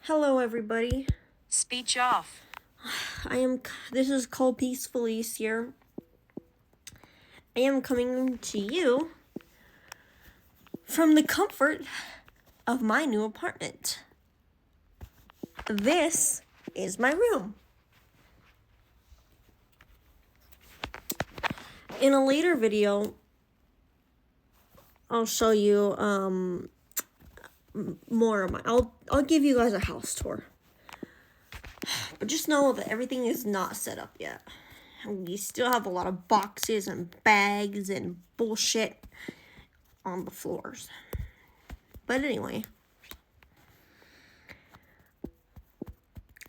Hello, everybody. Speech off. This is Cole Peace Felice here. I am coming to you from the comfort of my new apartment. This is my room. In a later video, I'll show you more of my. I'll give you guys a house tour. But just know that everything is not set up yet. We still have a lot of boxes and bags and bullshit on the floors. But anyway,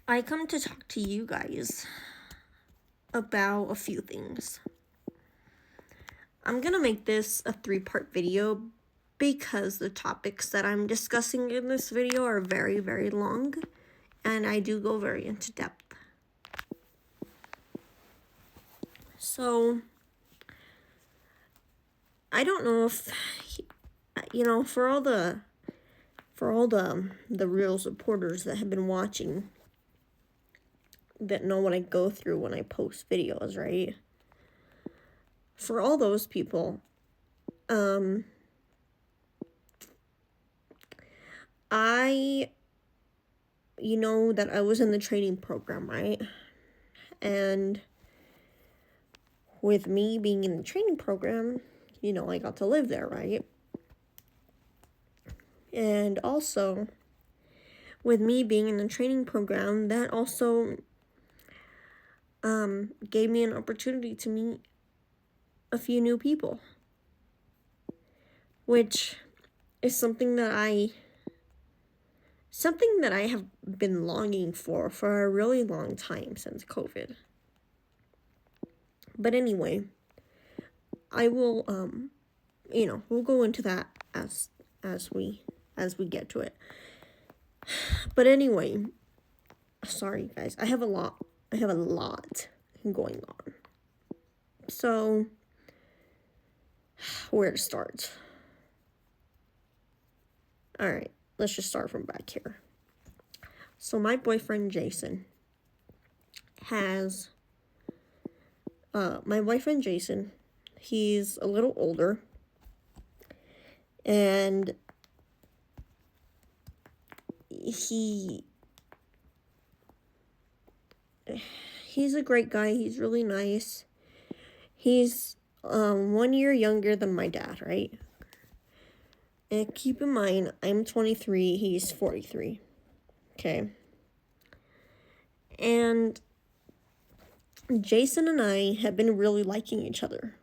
I come to talk to you guys about a few things. I'm gonna make this a 3-part video because the topics that I'm discussing in this video are very, very long, and I do go very into depth. So, I don't know if, for all the real supporters that have been watching, that know what I go through when I post videos, right? For all those people, you know that I was in the training program, right? And with me being in the training program, I got to live there, right? And also, with me being in the training program, that also gave me an opportunity to meet a few new people, which is something that I have been longing for a really long time since COVID. But anyway, I will we'll go into that as we get to it. But anyway, sorry guys, I have a lot going on. So, where to start? All right, let's just start from back here. So my boyfriend Jason he's a little older, and he's a great guy. He's really nice. He's 1 year younger than my dad, right? And keep in mind, I'm 23, he's 43. Okay. And Jason and I have been really liking each other.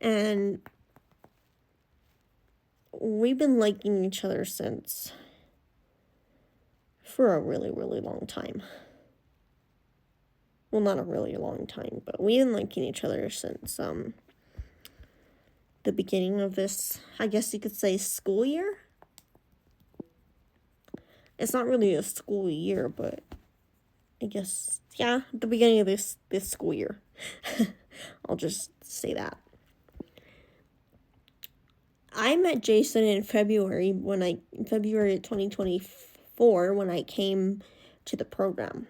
And we've been liking each other for a really, really long time. Well, not a really long time, but we've been liking each other since the beginning of this, I guess you could say, school year. It's not really a school year, but I guess, yeah, at the beginning of this school year. I'll just say that. I met Jason in February 2024 when I came to the program.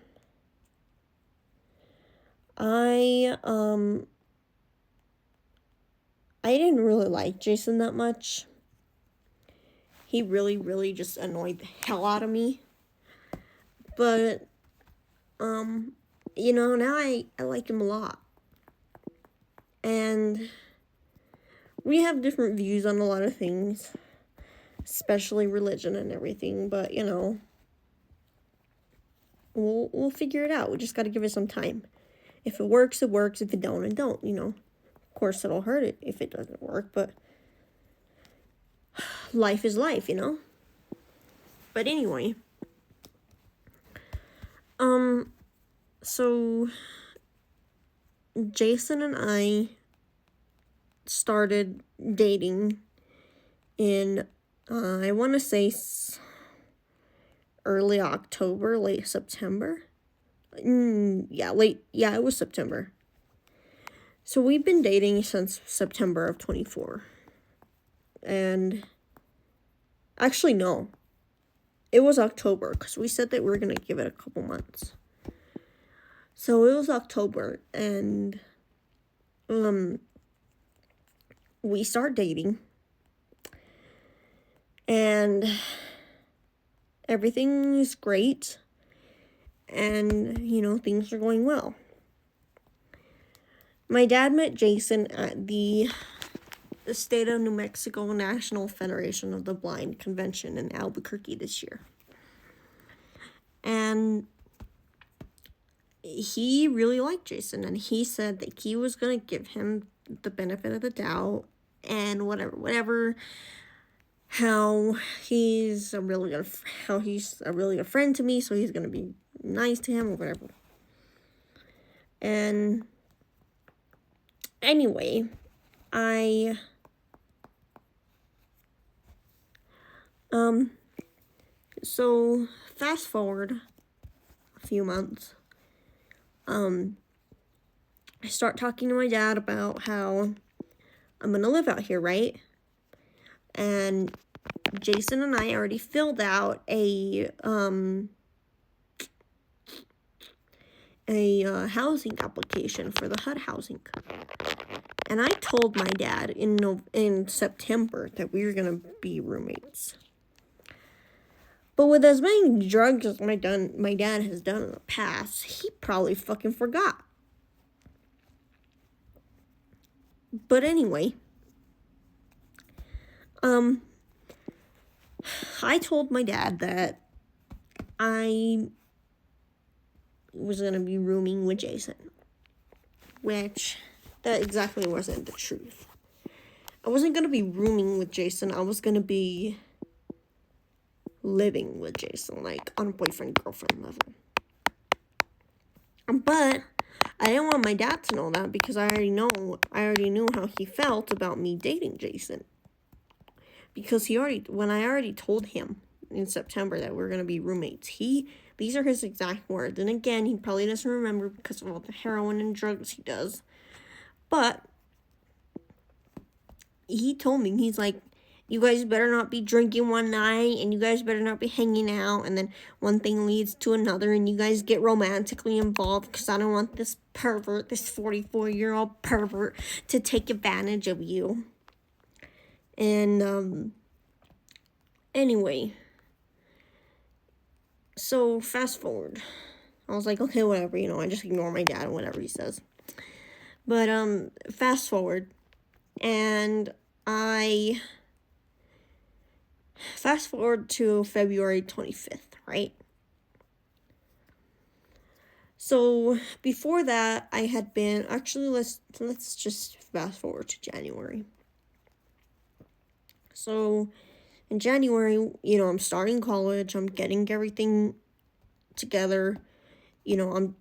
I didn't really like Jason that much. He really, really just annoyed the hell out of me. But, now I like him a lot. And we have different views on a lot of things, especially religion and everything, but, we'll figure it out. We just got to give it some time. If it works, it works. If it don't, it don't, Of course, it'll hurt it if it doesn't work, but life is life, But anyway, so Jason and I started dating in, I want to say early October, late September. It was September. So we've been dating since September of 24. And actually, no. it was October, because we said that we were going to give it a couple months. So it was October, and we start dating, and everything is great, and, things are going well. My dad met Jason at the State of New Mexico National Federation of the Blind Convention in Albuquerque this year. And he really liked Jason, and he said that he was going to give him the benefit of the doubt and whatever, how he's a really good friend to me, so he's going to be nice to him or whatever. And anyway, so fast forward a few months, I start talking to my dad about how I'm gonna live out here, right? And Jason and I already filled out a housing application for the HUD housing. And I told my dad in September that we were gonna be roommates. But with as many drugs as my dad has done in the past, he probably fucking forgot. But anyway, I told my dad that I was gonna be rooming with Jason, which that exactly wasn't the truth. I wasn't gonna be rooming with Jason. I was gonna be living with Jason, like on a boyfriend-girlfriend level. But I didn't want my dad to know that, because I already knew how he felt about me dating Jason. Because when I already told him in September that we're gonna be roommates, these are his exact words. And again, he probably doesn't remember because of all the heroin and drugs he does. But he told me, he's like, you guys better not be drinking one night, and you guys better not be hanging out, and then one thing leads to another, and you guys get romantically involved, because I don't want this 44-year-old pervert, to take advantage of you. And, anyway, so fast forward. I was like, okay, whatever, I just ignore my dad and whatever he says. But, fast forward, and I fast forward to February 25th, right? So before that, I had been, actually, let's just fast forward to January. So in January, I'm starting college, I'm getting everything together, I'm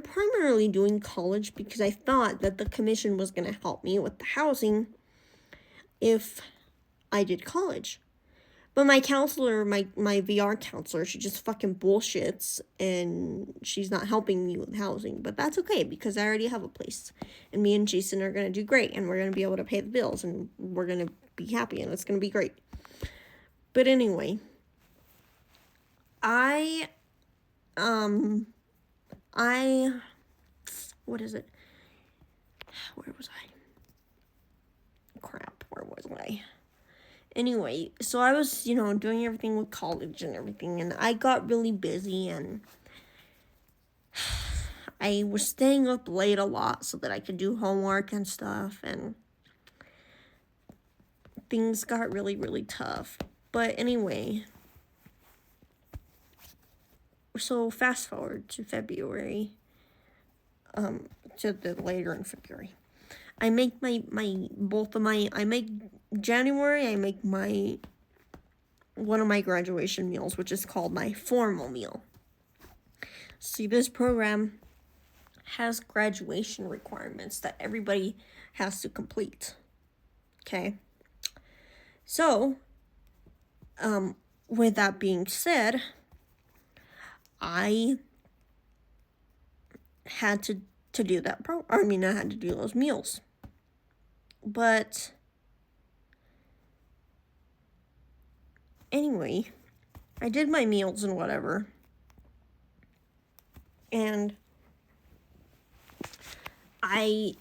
primarily doing college because I thought that the commission was going to help me with the housing if I did college. But my counselor, my VR counselor, she just fucking bullshits, and she's not helping me with housing. But that's okay, because I already have a place. And me and Jason are going to do great, and we're going to be able to pay the bills, and we're going to be happy, and it's going to be great. But anyway, what is it? Where was I? Crap, where was I? Anyway, so I was, doing everything with college and everything, and I got really busy, and I was staying up late a lot so that I could do homework and stuff, and things got really, really tough. But anyway, so fast forward to February, to the later in February. I make January, I make one of my graduation meals, which is called my formal meal. See, this program has graduation requirements that everybody has to complete. Okay? So, with that being said, I had to do that I had to do those meals. But anyway, I did my meals and whatever. And I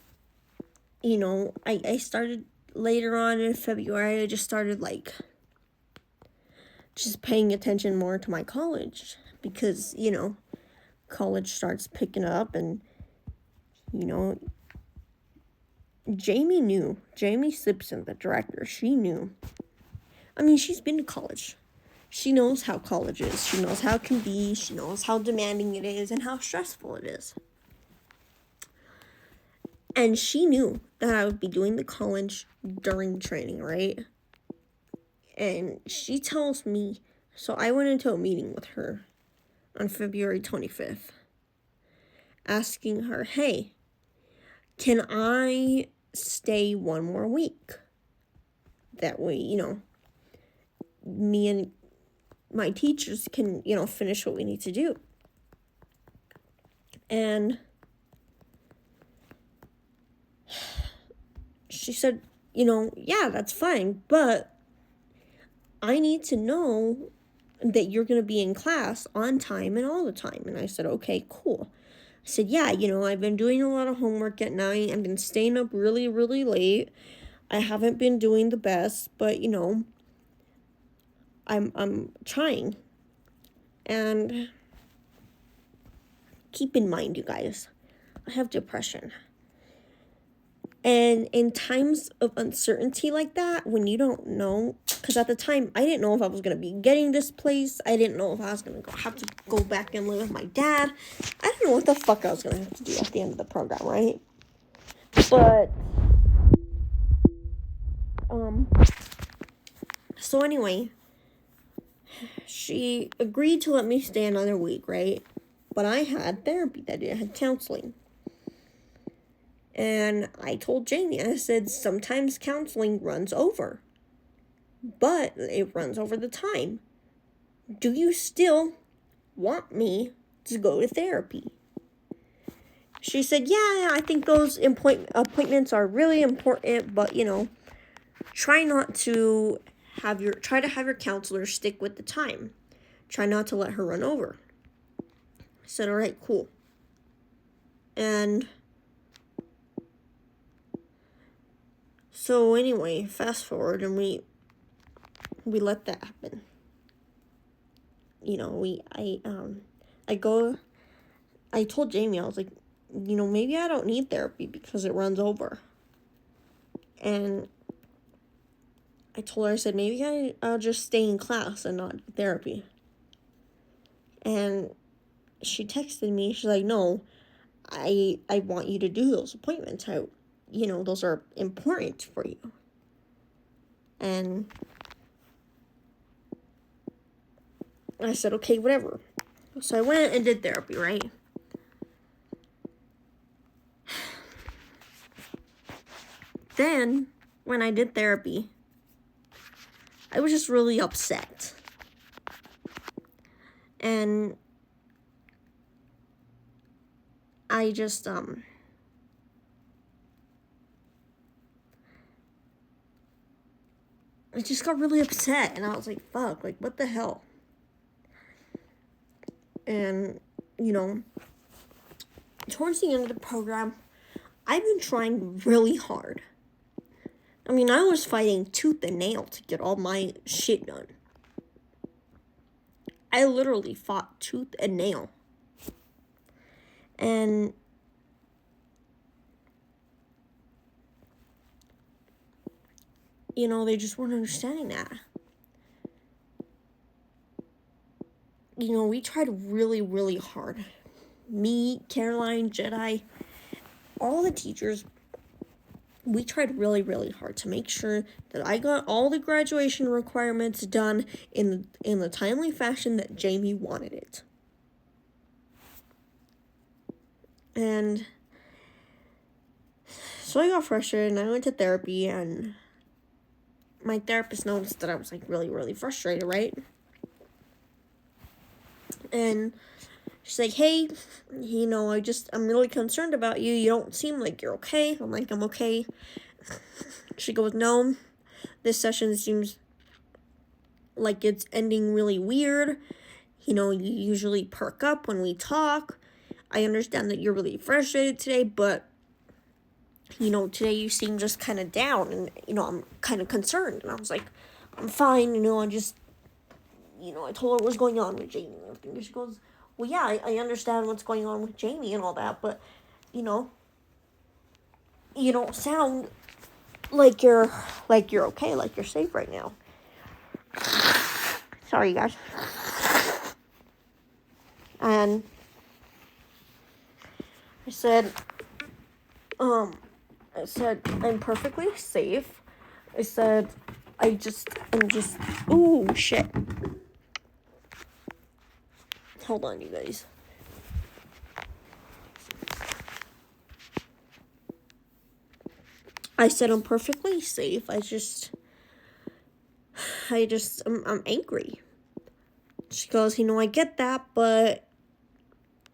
started later on in February. I just started like just paying attention more to my college because, college starts picking up and, Jamie Simpson, the director, she knew. I mean, she's been to college. She knows how college is. She knows how it can be. She knows how demanding it is and how stressful it is. And she knew that I would be doing the college during training, right? And she tells me, so I went into a meeting with her on February 25th, asking her, hey, can I stay one more week? That way, me and my teachers can, finish what we need to do. And she said, yeah, that's fine, but I need to know that you're going to be in class on time and all the time. And I said, okay, cool. I said, yeah, I've been doing a lot of homework at night. I've been staying up really, really late. I haven't been doing the best, but, I'm trying. And keep in mind, you guys, I have depression. And in times of uncertainty like that, when you don't know, because at the time, I didn't know if I was going to be getting this place. I didn't know if I was going to have to go back and live with my dad. I didn't know what the fuck I was going to have to do at the end of the program, right? But, so anyway, she agreed to let me stay another week, right? But I had therapy that day. I had counseling. And I told Jamie, I said, sometimes counseling runs over. But it runs over the time. Do you still want me to go to therapy? She said, yeah, I think those appointments are really important, but, try to have your counselor stick with the time. Try not to let her run over. I said, all right, cool. And so anyway, fast forward, and we let that happen. I told Jamie, I was like, maybe I don't need therapy because it runs over. And I told her, I said, maybe I'll just stay in class and not therapy. And she texted me, she's like, no, I want you to do those appointments. Those are important for you. And I said, okay, whatever. So I went and did therapy, right? Then, when I did therapy, I was just really upset. And I just, I just got really upset, and I was like, fuck, like, what the hell? And, towards the end of the program, I've been trying really hard. I mean, I was fighting tooth and nail to get all my shit done. I literally fought tooth and nail. And they just weren't understanding that. We tried really, really hard. Me, Caroline, Jedi, all the teachers, we tried really, really hard to make sure that I got all the graduation requirements done in the timely fashion that Jamie wanted it. And so I got frustrated, and I went to therapy, and my therapist noticed that I was, like, really, really frustrated, right? And she's like, hey, I'm really concerned about you. You don't seem like you're okay. I'm like, I'm okay. She goes, no, this session seems like it's ending really weird. You know, you usually perk up when we talk. I understand that you're really frustrated today, but, you know, today you seem just kind of down, and, you know, I'm kind of concerned. And I was like, I'm fine, you know, I just, you know, I told her what's going on with Jamie and everything. And she goes, well, yeah, I understand what's going on with Jamie and all that, but, you know, you don't sound like you're okay, like you're safe right now. Sorry, guys. And I said, I'm perfectly safe. I said, I'm just, ooh, shit. Hold on, you guys. I said, I'm perfectly safe. I'm angry. She goes, you know, I get that, but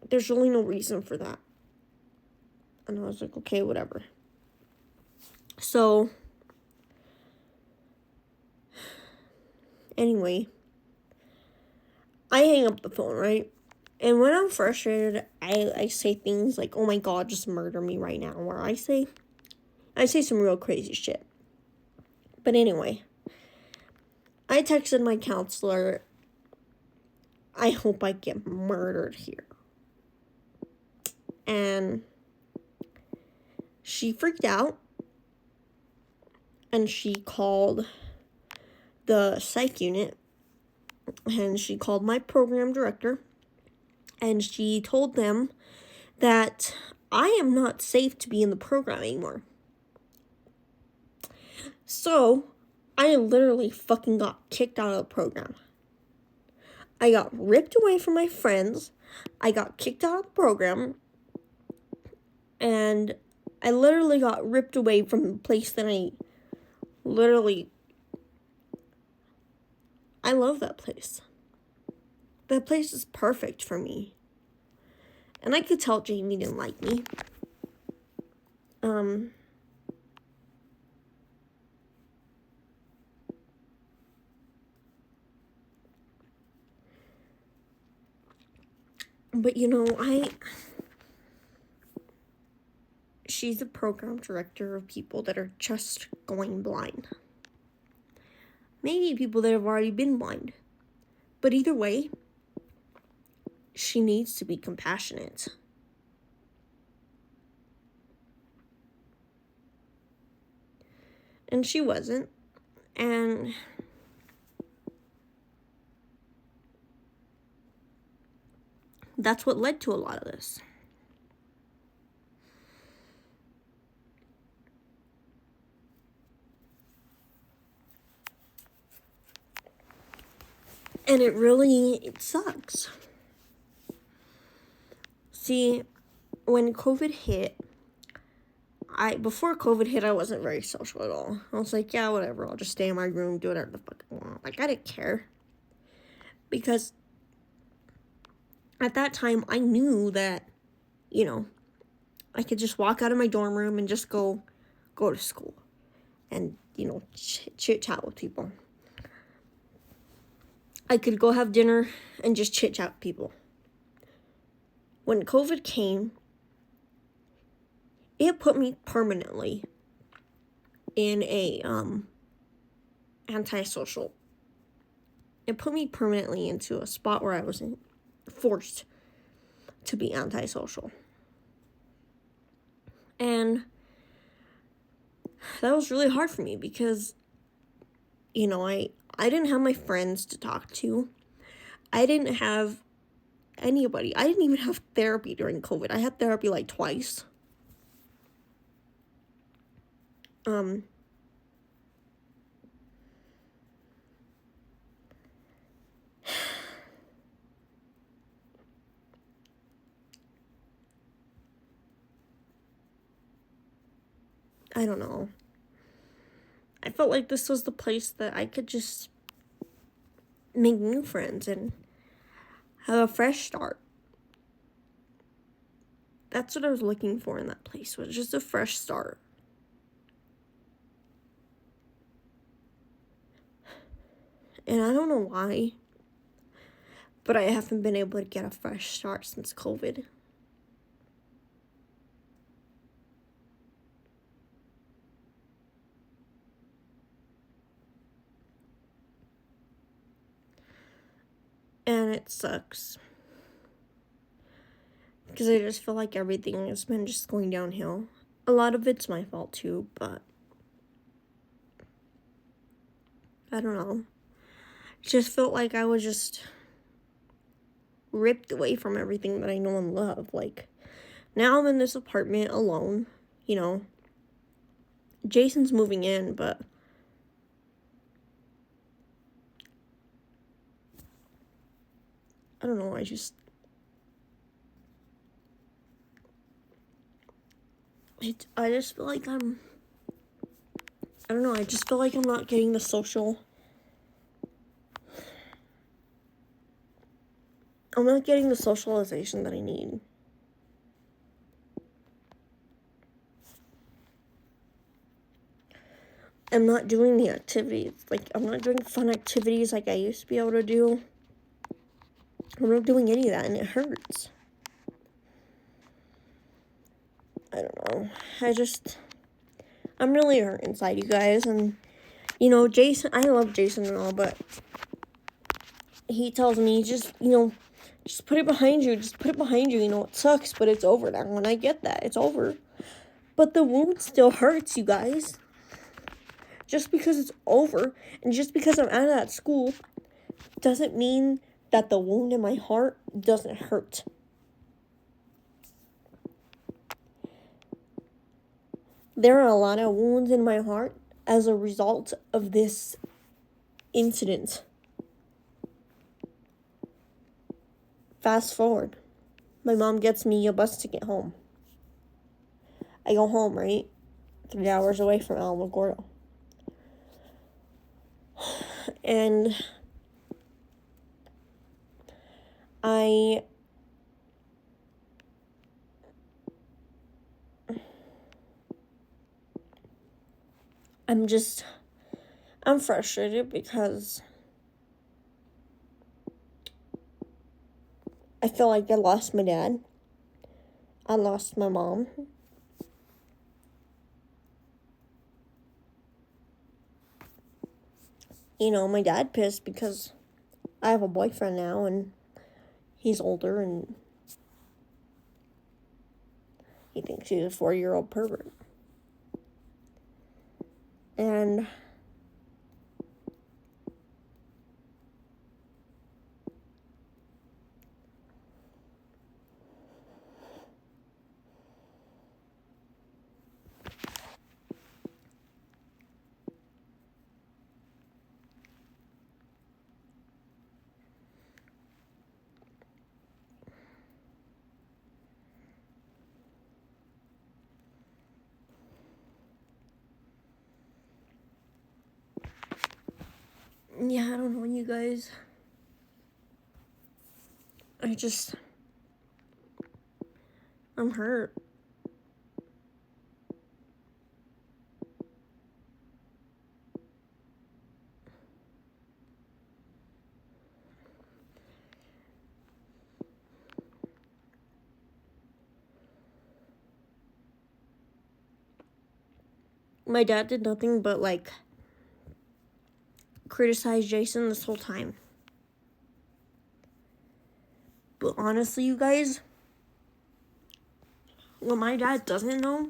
there's really no reason for that. And I was like, okay, whatever. So, anyway, I hang up the phone, right? And when I'm frustrated, I say things like, oh my God, just murder me right now. Or I say some real crazy shit. But anyway, I texted my counselor, I hope I get murdered here. And she freaked out. And she called the psych unit. And she called my program director. And she told them that I am not safe to be in the program anymore. So, I literally fucking got kicked out of the program. I got ripped away from my friends. I got kicked out of the program. And I literally got ripped away from the place that I love that place. That place is perfect for me. And I could tell Jamie didn't like me. But you know, she's a program director of people that are just going blind. Maybe people that have already been blind. But either way, she needs to be compassionate. And she wasn't. And that's what led to a lot of this. And it sucks. See, when COVID hit, before COVID hit, I wasn't very social at all. I was like, yeah, whatever, I'll just stay in my room, do whatever the fuck I want. Like, I didn't care. Because at that time, I knew that, you know, I could just walk out of my dorm room and just go to school. And, you know, chit-chat with people. I could go have dinner and just chit-chat with people. When COVID came, it put me permanently in a antisocial. It put me permanently into a spot where I was forced to be antisocial. And that was really hard for me because, you know, I didn't have my friends to talk to. I didn't have anybody. I didn't even have therapy during COVID. I had therapy like twice. I don't know. I felt like this was the place that I could just make new friends and have a fresh start. That's what I was looking for in that place, was just a fresh start. And I don't know why, but I haven't been able to get a fresh start since COVID. And it sucks. Because I just feel like everything has been just going downhill. A lot of it's my fault too, but I don't know. It just felt like I was just ripped away from everything that I know and love. Like, now I'm in this apartment alone, you know. Jason's moving in, but I don't know, I just feel like I don't know, I just feel like I'm not getting the I'm not getting the socialization that I need. I'm not doing the activities. Like, I'm not doing fun activities like I used to be able to do. I'm not doing any of that, and it hurts. I don't know. I'm really hurt inside, you guys. And, you know, Jason, I love Jason and all, but he tells me, just put it behind you. Just put it behind you. You know, it sucks, but it's over now. And I get that. It's over. But the wound still hurts, you guys. Just because it's over, and just because I'm out of that school, doesn't mean that the wound in my heart doesn't hurt. There are a lot of wounds in my heart as a result of this incident. Fast forward. My mom gets me a bus ticket home. I go home, right? 3 hours away from Alamogordo. And I'm frustrated because I feel like I lost my dad. I lost my mom. You know, my dad pissed because I have a boyfriend now and he's older and he thinks he's a 4-year-old pervert. And yeah, I don't know, you guys. I'm hurt. My dad did nothing but, like, criticize Jason this whole time. But honestly, you guys, what my dad doesn't know,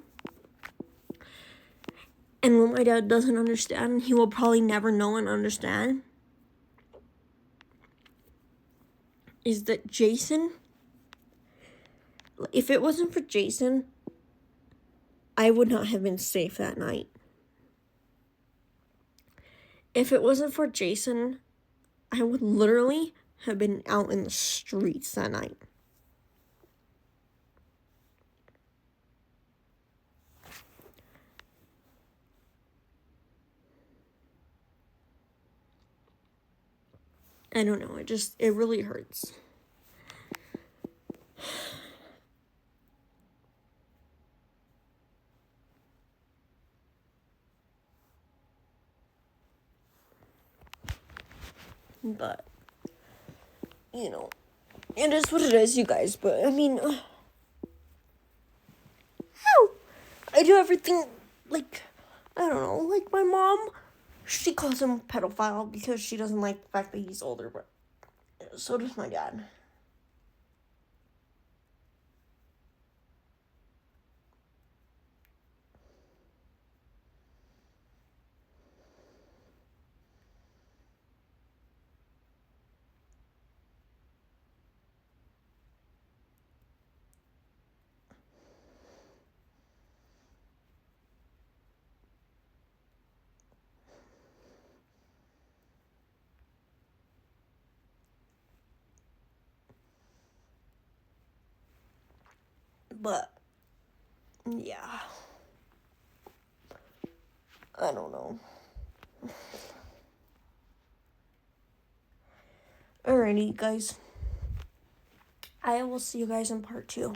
and what my dad doesn't understand, he will probably never know and understand, is that Jason, if it wasn't for Jason, I would not have been safe that night. If it wasn't for Jason, I would literally have been out in the streets that night. I don't know, it really hurts. But, you know, it is what it is, you guys. But, I mean, how? I do everything, like, I don't know, like my mom, she calls him pedophile because she doesn't like the fact that he's older, but so does my dad. But, yeah. I don't know. Alrighty, guys. I will see you guys in part 2.